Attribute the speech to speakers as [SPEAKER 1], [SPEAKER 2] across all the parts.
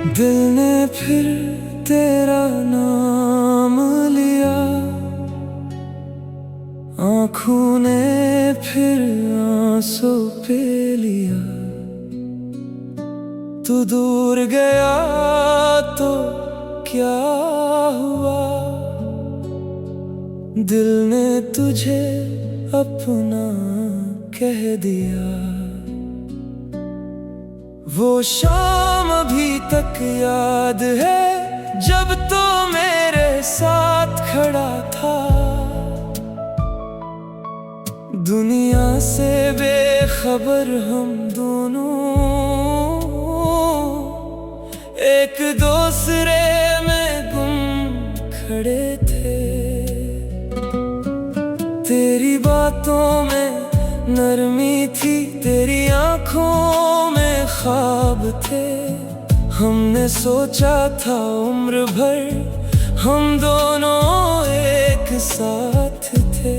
[SPEAKER 1] दिल ने फिर तेरा नाम लिया, आँखों ने फिर आंसू पे लिया। तू दूर गया तो क्या हुआ, दिल ने तुझे अपना कह दिया। वो शाम अभी तक याद है जब तो मेरे साथ खड़ा था, दुनिया से बेखबर हम दोनों एक दूसरे में गुम खड़े थे। तेरी बातों में नरमी थी, तेरी आंखों में ख्वाब थे। हमने सोचा था उम्र भर हम दोनों एक साथ थे।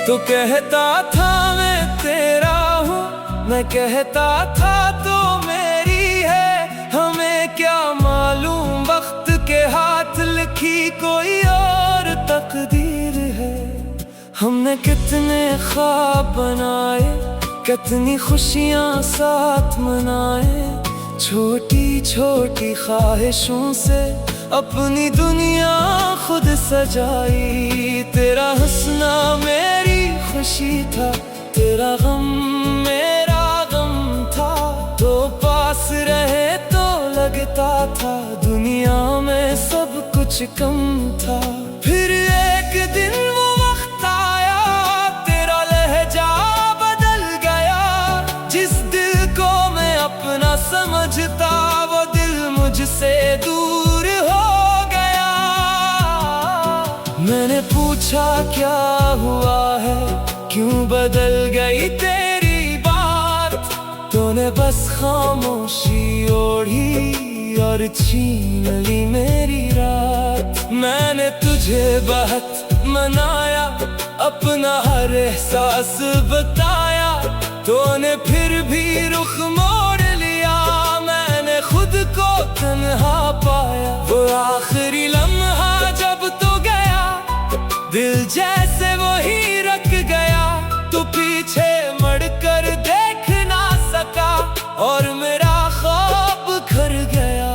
[SPEAKER 1] तो कहता था मैं तेरा हूँ, मैं कहता था तो मेरी है। हमें क्या मालूम वक्त के हाथ लिखी कोई और तकदीर है। हमने कितने ख्वाब बनाए, कितनी खुशियाँ साथ मनाए। छोटी छोटी ख्वाहिशों से अपनी दुनिया खुद सजाई। तेरा हंसना मेरी खुशी था, तेरा गम मेरा गम था। तो पास रहे तो लगता था दुनिया में सब कुछ कम था। फिर एक दिन वो वक्त आया, तेरा लहजा बदल गया। जिस दिल को मैं अपना समझता वो दिल मुझसे दूर हो गया। मैंने पूछा क्या हुआ है, क्यों बदल गई तेरी बात। तूने बस खामोशी ओढ़ी और छीन ली मेरी रात। मैंने तुझे बहुत मनाया, अपना हर एहसास बताया। तूने फिर भी रुख मोड़ लिया, मैंने खुद को तन्हा पाया। वो आखिरी लम्हा जब तू गया, दिल जैसे वही रख गया। तू पीछे मुड़कर देख ना सका और मेरा ख्वाब खर गया।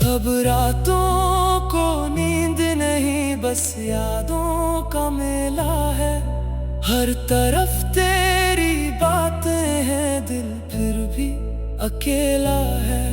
[SPEAKER 1] अब रातों को नींद नहीं, बस यादों का मेला है। हर तरफ तेरी बातें हैं, दिल फिर भी अकेला है।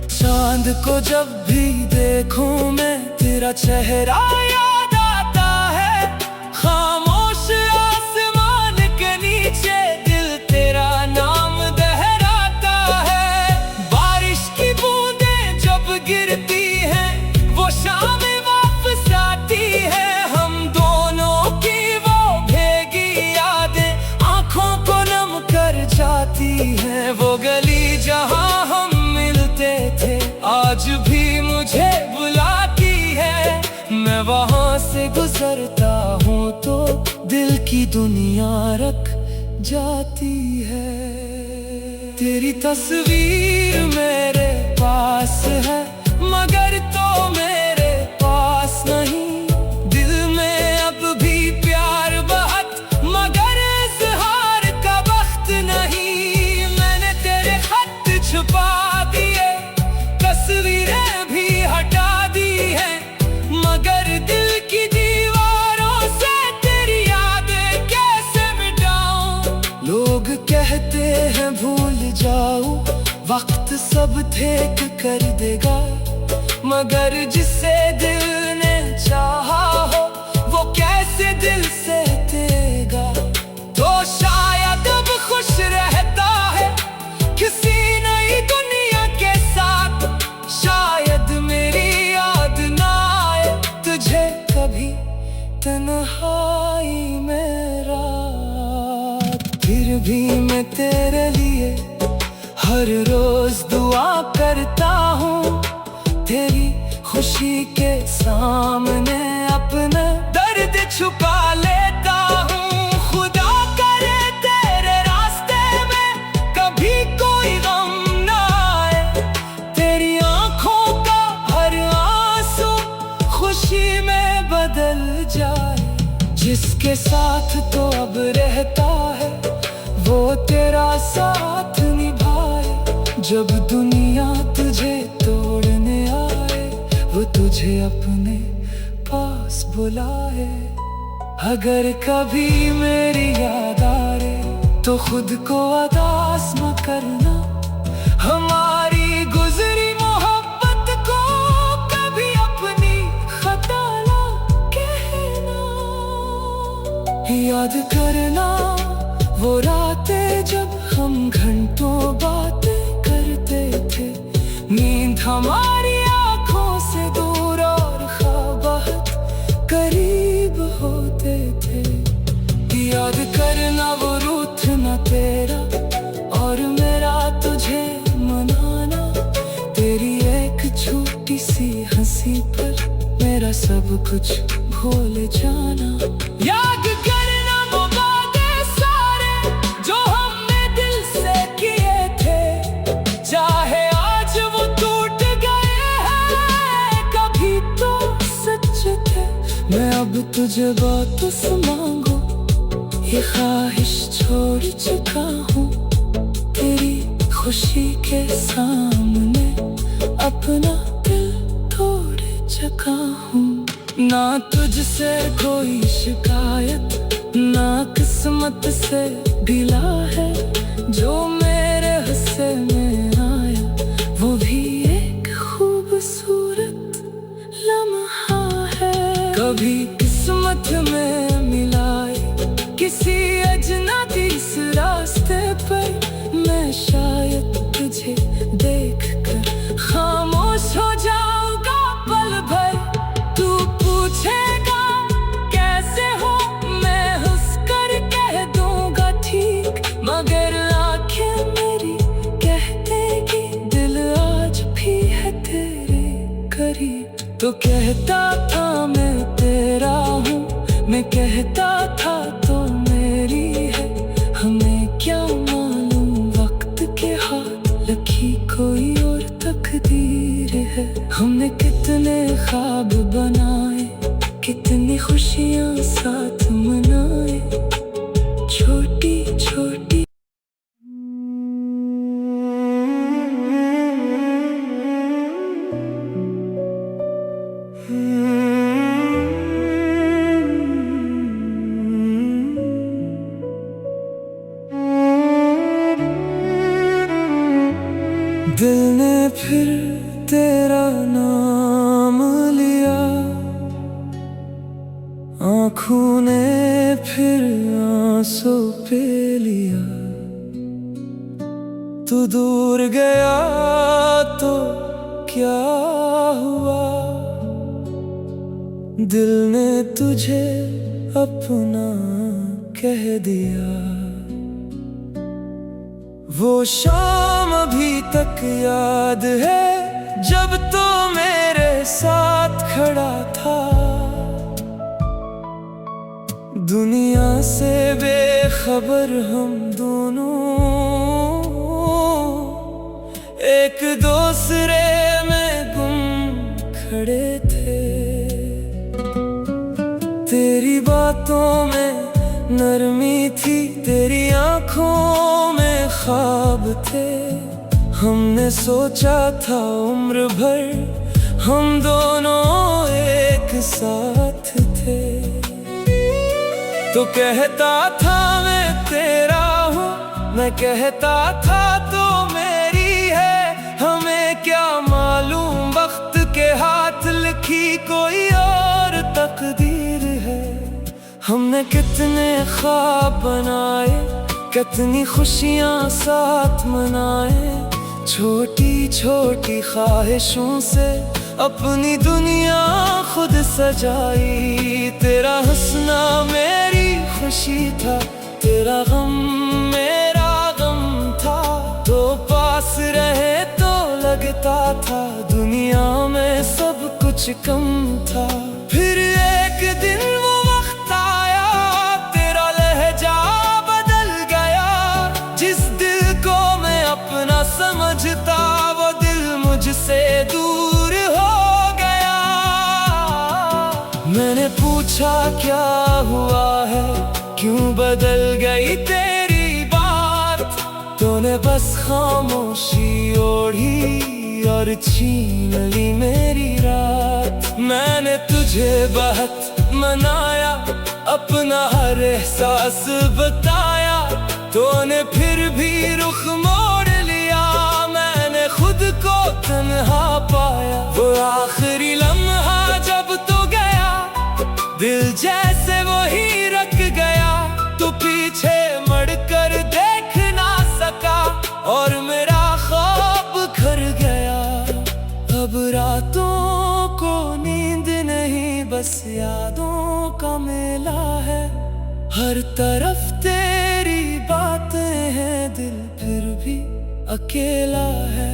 [SPEAKER 1] चांद को जब भी देखूं मैं, तेरा चेहरा याद आता है। खामोश आसमान के नीचे दिल तेरा नाम दोहराता है। बारिश की बूंदें जब गिरती हैं, वो शाम वापस आती है। हम दोनों की वो भीगी यादें आंखों को नम कर जाती हैं। वो गली जहां हम मिलते थे आज भी मुझे बुलाती है। मैं वहां से गुजरता हूँ तो दिल की दुनिया रख जाती है। तेरी तस्वीर मेरे पास है, मगर तो मेरे पास नहीं। दिल में अब भी प्यार बहुत, मगर इज़हार का वक्त नहीं। मैंने तेरे खत छुपा दिए, तस्वीरें भी हटा दी हैं, मगर दिल की दीवारों से तेरी यादें कैसे मिटाऊं। लोग कहते हैं भूल जाऊं, वक्त सब ठीक कर देगा। मगर जिसे दिल ने चाहा हो वो कैसे दिल से देगा। तो शायद अब खुश रहता है किसी नई दुनिया के साथ। शायद मेरी याद ना आए तुझे कभी तन्हाई में रात। फिर भी मैं तेरे लिए हर रोज दुआ करता हूँ। तेरी खुशी के सामने अपना दर्द छुपा लेता हूँ। खुदा करे तेरे रास्ते में कभी कोई गम ना आए। के साथ तो अब रहता है, वो तेरा साथ निभाए। जब दुनिया तुझे तोड़ने आए, वो तुझे अपने पास बुलाए। अगर कभी मेरी याद आए तो खुद को उदास न करना, हमारी गुजरी मोहब्बत को कभी अपनी खता ना कहना। याद करना वो रातें जब हम घंटों बातें करते थे, नींद हमारी आंखों से दूर और ख्वाब बहुत करीब होते थे। याद करना वो रूठना तेरा और मेरा तुझे मनाना, तेरी एक छोटी सी हंसी पर मेरा सब कुछ भूल जाना। याद करना वो वादे सारे जो हमने दिल से किए थे, चाहे आज वो टूट गए हैं, कभी तो सच थे। मैं अब तुझे वापस मांगू, ये ख्वाहिश छोड़ चुका हूँ, तेरी खुशी के सामने अपना दिल तोड़ चुका हूँ। ना तुझसे कोई शिकायत, ना किस्मत से गिला है, जो मेरे हिस्से में आया वो भी एक खूबसूरत लम्हा है। कभी किस्मत में मिलाए किसी अजनबी इस रास्ते पर, मैं शायद तुझे देखकर खामोश हो जाऊंगा पल भर। तू पूछेगा कैसे हो, मैं हंसकर कह दूंगा ठीक, मगर आंखें मेरी कह देगी दिल आज भी है तेरे करीब। तो कहता था मैं तेरा हूँ, मैं कहता था तो मेरी है, हमें क्या मालूम वक्त के हाथ लखी कोई और तकदीर है। हमने कितने ख्वाब बनाए, कितनी खुशियाँ साथ मनाए, छोटी छोटी। दिल ने फिर तेरा नाम लिया, आँखों ने फिर आंसू पे लिया। तू दूर गया तो क्या हुआ, दिल ने तुझे अपना कह दिया। वो शाम अभी तक याद है जब तो मेरे साथ खड़ा था, दुनिया से बेखबर हम दोनों एक दूसरे में गुम खड़े थे। तेरी बातों में नरमी थी, तेरी आंखों में ख्वाब थे। हमने सोचा था उम्र भर हम दोनों एक साथ थे। तो कहता था मैं तेरा हूँ, मैं कहता था तो मेरी है, हमें क्या मालूम वक्त के हाथ लिखी कोई और तकदीर है। हमने कितने ख्वाब बनाए, कितनी खुशियाँ साथ मनाए, छोटी छोटी ख्वाहिशों से अपनी दुनिया खुद सजाई। तेरा हंसना मेरी खुशी था, तेरा गम मेरा गम था। तो पास रहे तो लगता था दुनिया में सब कुछ कम था। फिर एक दिन वो वक्त आया, तेरा लहजा बदल गया। जिस दिल को मैं अपना समझता वो दिल मुझसे दूर हो गया। मैंने पूछा क्या हुआ है, क्यों बदल गई तेरी बात। तूने बस खामोशी ओढ़ी और छीन ली मेरी रात। मैंने तुझे बहुत मनाया, अपना हर एहसास बताया, तूने फिर भी रुख मोड़ लिया। मैंने खुद को तन्हा पाया। वो आखिरी लम्हा जब तू गया, दिल जैसे वही रख गया। तू पीछे मुड़कर देख ना सका और मेरा ख्वाब खर गया। अब रातों को नींद नहीं, बस यादों का मेला है। हर तरफ तेरी बातें हैं, दिल फिर भी अकेला है।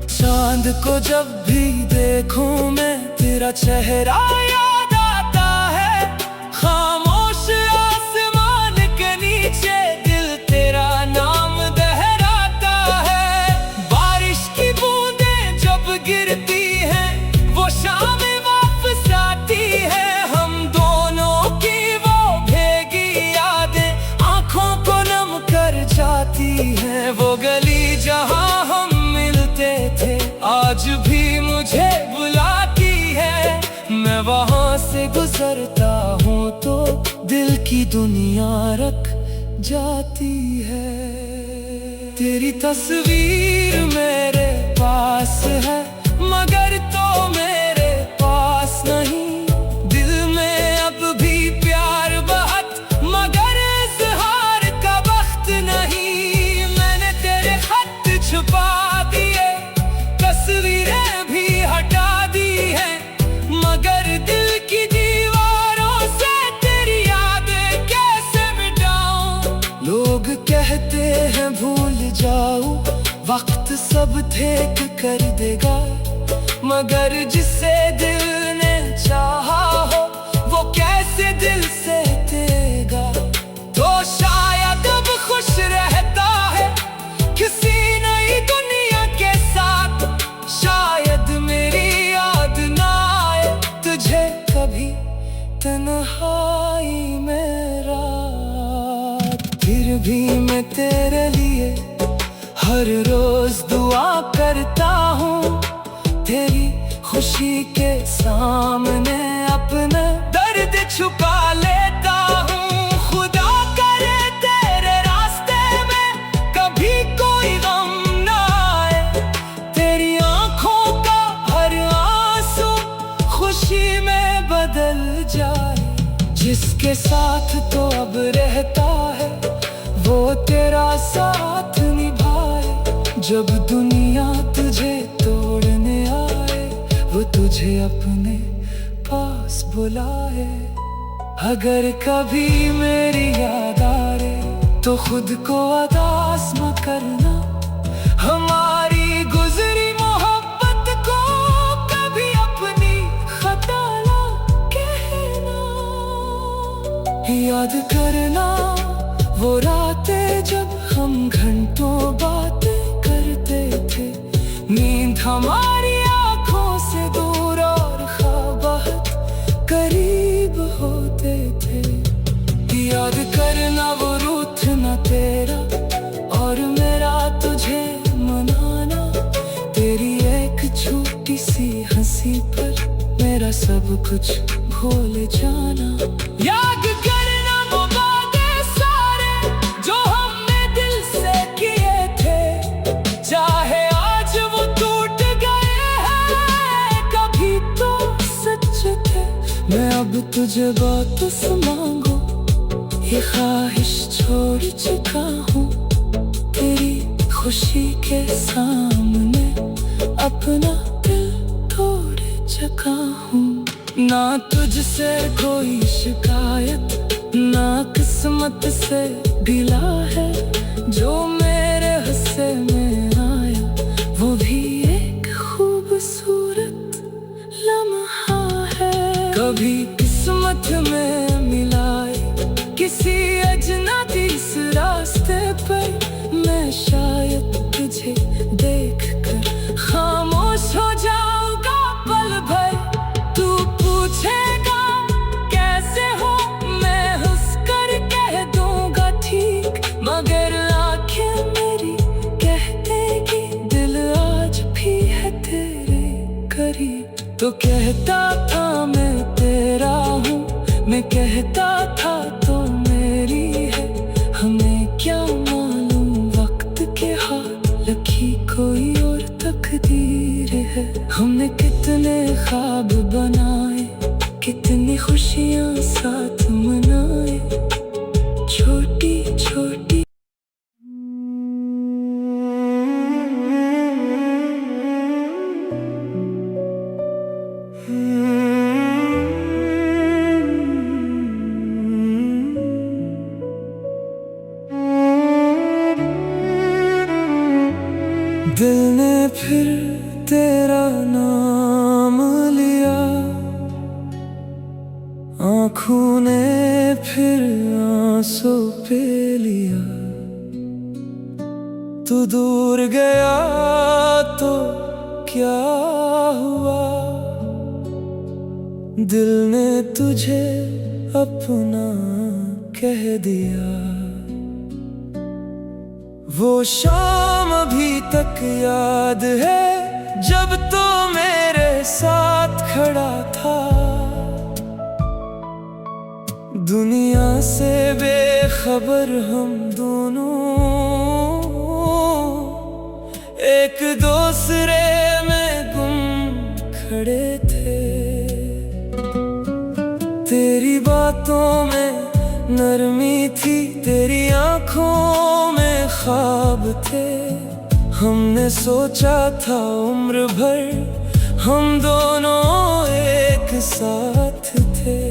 [SPEAKER 1] चांद को जब भी देखूं मैं, तेरा चेहरा याद आता है। खामोश आसमान के नीचे दिल तेरा नाम दोहराता है। बारिश की बूंदें जब गिरती हैं, वो शामें वापस आती है। हम दोनों की वो भीगी यादें आंखों को नम कर जाती हैं। वो गली जहां हम मिलते थे, आज भी मुझे बुलाती है। मैं वहां से गुजरता हूँ तो दिल की दुनिया रख जाती है। तेरी तस्वीर मेरे पास है, मगर तो मेरे पास नहीं। दिल में अब भी प्यार बहुत, मगर इज़हार का वक्त नहीं। मैंने तेरे खत छुपा दिए, तस्वीरें भी हटा दी है, मगर दिल की दीवारों से तेरी यादें कैसे मिटाऊं। लोग कहते हैं भूल जाऊं, वक्त सब ठीक कर देगा, मगर जिसे दिल ने चाहा हो वो कैसे दिल से देगा। तो शायद अब खुश रहता है किसी नई दुनिया के साथ। शायद मेरी याद ना आए तुझे कभी तन्हाई में रात। फिर भी मैं तेरे लिए हर रोज दुआ करता हूँ। तेरी खुशी के सामने अपना दर्द छुपा लेता हूँ। खुदा करे तेरे रास्ते में कभी कोई गम ना आए। तेरी आंखों का हर आंसू खुशी में बदल जाए। जिसके साथ तो अब रहता है, वो तेरा साथ निभाए। जब दुनिया तुझे तोड़ने आए, वो तुझे अपने पास बुलाए। अगर कभी मेरी याद आए तो खुद को उदास न करना। हमारी गुजरी मोहब्बत को कभी अपनी खता ना कहना। याद करना वो रातें जब हम घंटों बातें करते थे। नींद हमारी आंखों से दूर और ख्वाब बहुत करीब होते थे। याद करना वो रूठना तेरा और मेरा तुझे मनाना। तेरी एक छोटी सी हंसी पर मेरा सब कुछ भूल जाना। याद करना वो बातें सारे जो हमने दिल से किए थे। चाहे आज वो टूट गए हैं, कभी तो सच थे। मैं अब तुझे वापस मांगू, ये ख्वाहिश छोड़ चुका हूँ। तेरी खुशी के सामने अपना दिल तोड़ चुका हूँ। ना तुझसे कोई शिकायत, ना किस्मत से गिला है। जो मेरे हिस्से में आया वो भी एक खूबसूरत लम्हा है। कभी किस्मत में मिलाए किसी अजनबी इस रास्ते पर, मैं शायद तुझे देखकर खामोश हो जाऊंगा पल भर। तू पूछेगा कैसे हो, मैं हंस कर कह तो कहता था मैं तेरा हूँ, मैं कहता था तो मेरी है। हमें क्या मालूम वक्त के हाथ लिखी कोई और तकदीर है। हमने कितने ख्वाब बनाए, कितनी खुशियाँ साथ मनाए, छोटी छोटी। दिल ने फिर तेरा नाम लिया, आँखों ने फिर आंसू पे लिया। तू दूर गया तो क्या हुआ, दिल ने तुझे अपना कह दिया। वो शाम अभी तक याद है जब तो मेरे साथ खड़ा था। दुनिया से बेखबर हम दोनों एक दूसरे में गुम खड़े थे। तेरी बातों में नरमी थी, तेरी आंखों में ख्वाब थे। हमने सोचा था उम्र भर हम दोनों एक साथ थे।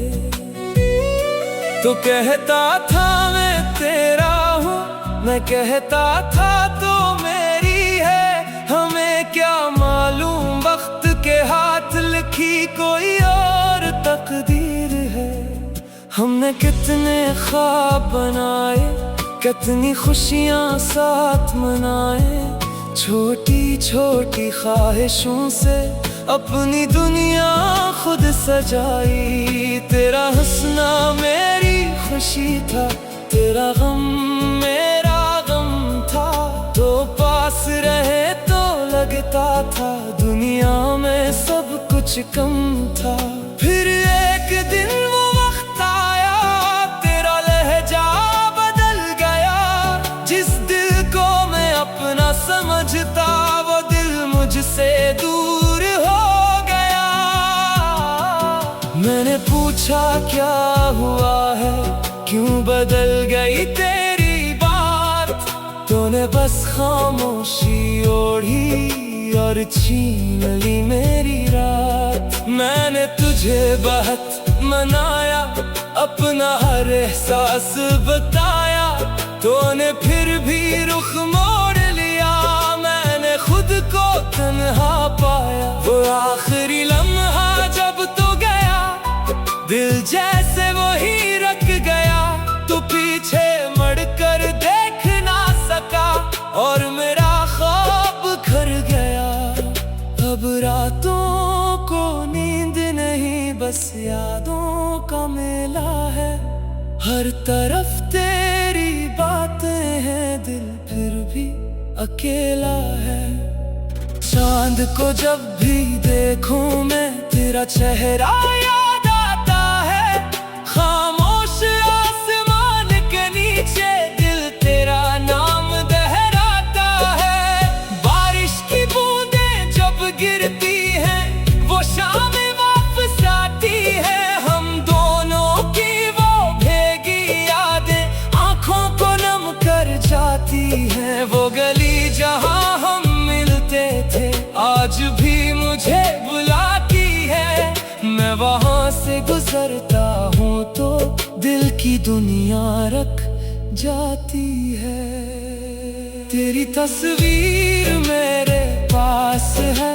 [SPEAKER 1] तो कहता था मैं तेरा हूँ, मैं कहता था तो मेरी है। हमें क्या मालूम वक्त के हाथ लिखी कोई और तकदीर है। हमने कितने ख्वाब बनाए, कितनी खुशियाँ साथ मनाए, छोटी छोटी ख्वाहिशों से अपनी दुनिया खुद सजाई। तेरा हंसना मेरी खुशी था, तेरा गम मेरा गम था। तो पास रहे तो लगता था दुनिया में सब कुछ कम था। फिर एक दिन वो वक्त आया, तेरा लहजा बदल गया। जिस दिल को मैं अपना समझता वो दिल मुझसे दूर हो गया। मैंने पूछा क्या हुआ है, क्यों बदल गई तेरी बात। तूने बस खामोशी ओढ़ी और छीन ली मेरी रात। मैंने तुझे बहुत मनाया, अपना हर एहसास बताया। तूने फिर भी रुख मोड़ लिया, मैंने खुद को तन्हा पाया। वो आखिरी लम्हा जब तू गया, दिल जैसे वही रख गया। तू पीछे मुड़कर देख ना सका और मेरा ख्वाब खर गया। अब रातों को नींद नहीं, बस यादों का मेला है। हर तरफ तेरी बातें हैं, दिल फिर भी अकेला है। चांद को जब भी देखूं मैं, तेरा चेहरा याद आता है। खामोश आसमान के नीचे दिल तेरा नाम दोहराता है। बारिश की बूंदें जब गिरती हैं, वो शामें वापस आती है। हम दोनों की वो भीगी यादें आंखों को नम कर जाती हैं। वो गली जहां हम मिलते थे आज भी मुझे बुलाती है। मैं वहां से गुजरता हूँ तो दिल की दुनिया रख जाती है। तेरी तस्वीर मेरे पास है,